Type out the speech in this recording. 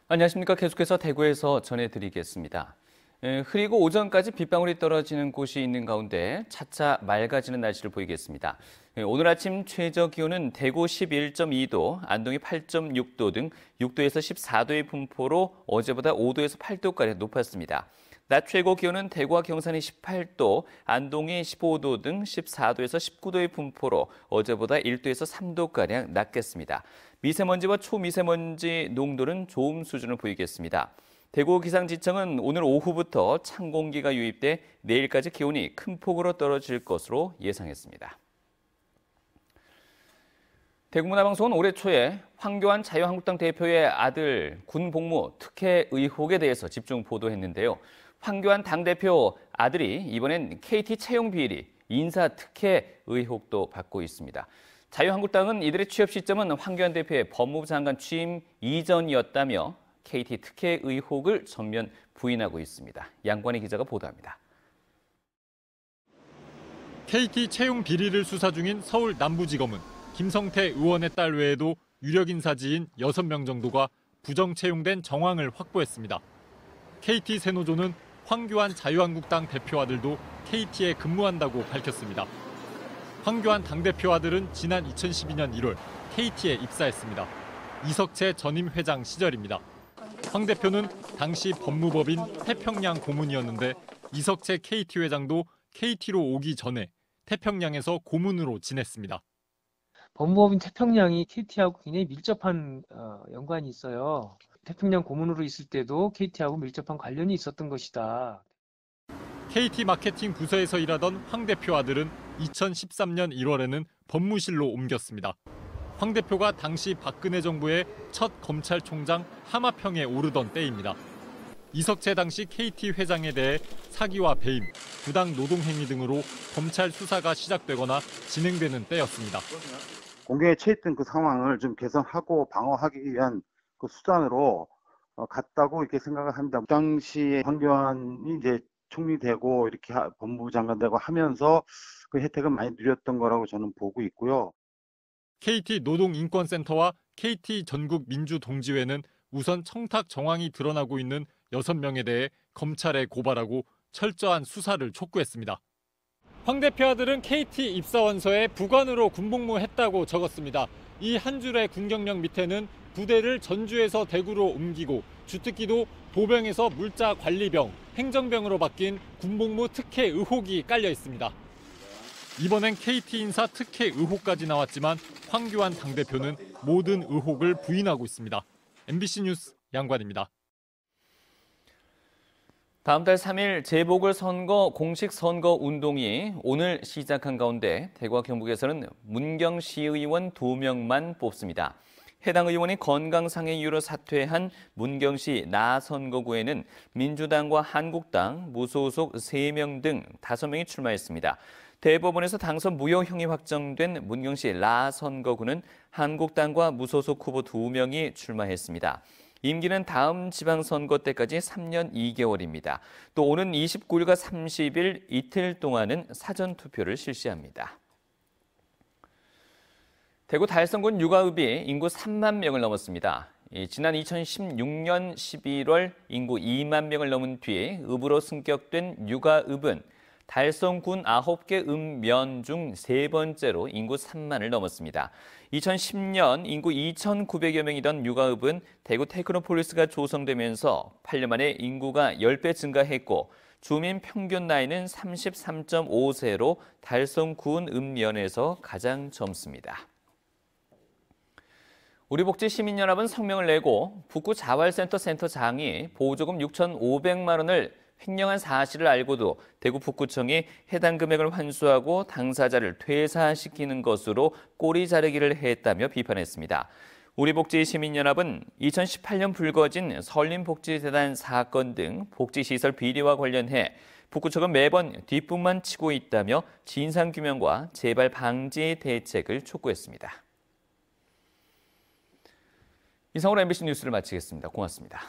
안녕하십니까. 계속해서 대구에서 전해드리겠습니다. 흐리고 오전까지 빗방울이 떨어지는 곳이 있는 가운데 차차 맑아지는 날씨를 보이겠습니다. 오늘 아침 최저 기온은 대구 11.2도, 안동이 8.6도 등 6도에서 14도의 분포로 어제보다 5도에서 8도가량 높았습니다. 낮 최고 기온은 대구와 경산이 18도, 안동이 15도 등 14도에서 19도의 분포로 어제보다 1도에서 3도가량 낮겠습니다. 미세먼지와 초미세먼지 농도는 좋음 수준을 보이겠습니다. 대구 기상지청은 오늘 오후부터 찬 공기가 유입돼 내일까지 기온이 큰 폭으로 떨어질 것으로 예상했습니다. 대구문화방송은 올해 초에 황교안 자유한국당 대표의 아들 군 복무 특혜 의혹에 대해서 집중 보도했는데요. 황교안 당대표 아들이 이번엔 KT 채용 비리, 인사 특혜 의혹도 받고 있습니다. 자유한국당은 이들의 취업 시점은 황교안 대표의 법무부 장관 취임 이전이었다며 KT 특혜 의혹을 전면 부인하고 있습니다. 양관희 기자가 보도합니다. KT 채용 비리를 수사 중인 서울 남부지검은 김성태 의원의 딸 외에도 유력 인사지인 6명 정도가 부정 채용된 정황을 확보했습니다. KT 세노조는 황교안 자유한국당 대표 아들도 KT에 근무한다고 밝혔습니다. 황교안 당대표 아들은 지난 2012년 1월 KT에 입사했습니다. 이석채 전임 회장 시절입니다. 황 대표는 당시 법무법인 태평양 고문이었는데 이석채 KT 회장도 KT로 오기 전에 태평양에서 고문으로 지냈습니다. 법무법인 태평양이 KT하고 굉장히 밀접한 연관이 있어요. 태평양 고문으로 있을 때도 KT하고 밀접한 관련이 있었던 것이다. KT 마케팅 부서에서 일하던 황 대표 아들은 2013년 1월에는 법무실로 옮겼습니다. 황 대표가 당시 박근혜 정부의 첫 검찰총장 하마평에 오르던 때입니다. 이석채 당시 KT 회장에 대해 사기와 배임, 부당 노동행위 등으로 검찰 수사가 시작되거나 진행되는 때였습니다. 공경에 처했던 그 상황을 좀 개선하고 방어하기 위한 그 수단으로 갔다고 이렇게 생각을 합니다. 당시에 황교안이 이제 총리 되고 이렇게 법무부 장관 되고 하면서 그 혜택은 많이 누렸던 거라고 저는 보고 있고요. KT 노동인권센터와 KT 전국민주동지회는 우선 청탁 정황이 드러나고 있는 6명에 대해 검찰에 고발하고 철저한 수사를 촉구했습니다. 황 대표 아들은 KT 입사원서에 부관으로 군복무했다고 적었습니다. 이 한 줄의 군경력 밑에는 부대를 전주에서 대구로 옮기고 주특기도 보병에서 물자관리병, 행정병으로 바뀐 군복무 특혜 의혹이 깔려 있습니다. 이번엔 KT 인사 특혜 의혹까지 나왔지만 황교안 당대표는 모든 의혹을 부인하고 있습니다. MBC 뉴스 양관입니다. 다음 달 3일 재보궐선거 공식 선거 운동이 오늘 시작한 가운데 대구와 경북에서는 문경시의원 2명만 뽑습니다. 해당 의원이 건강상의 이유로 사퇴한 문경시 나선거구에는 민주당과 한국당, 무소속 3명 등 5명이 출마했습니다. 대법원에서 당선 무효형이 확정된 문경시 나선거구는 한국당과 무소속 후보 2명이 출마했습니다. 임기는 다음 지방선거 때까지 3년 2개월입니다. 또 오는 29일과 30일 이틀 동안은 사전투표를 실시합니다. 대구 달성군 육아읍이 인구 3만 명을 넘었습니다. 지난 2016년 11월 인구 2만 명을 넘은 뒤에 읍으로 승격된 육아읍은 달성군 9개 읍면 중 3번째로 인구 3만을 넘었습니다. 2010년 인구 2,900여 명이던 육아읍은 대구 테크노폴리스가 조성되면서 8년 만에 인구가 10배 증가했고 주민 평균 나이는 33.5세로 달성군 읍면에서 가장 젊습니다. 우리복지시민연합은 성명을 내고 북구 자활센터 센터장이 보조금 6,500만 원을 횡령한 사실을 알고도 대구 북구청이 해당 금액을 환수하고 당사자를 퇴사시키는 것으로 꼬리 자르기를 했다며 비판했습니다. 우리복지시민연합은 2018년 불거진 설림복지재단 사건 등 복지시설 비리와 관련해 북구청은 매번 뒷북만 치고 있다며 진상규명과 재발 방지 대책을 촉구했습니다. 이상으로 MBC 뉴스를 마치겠습니다. 고맙습니다.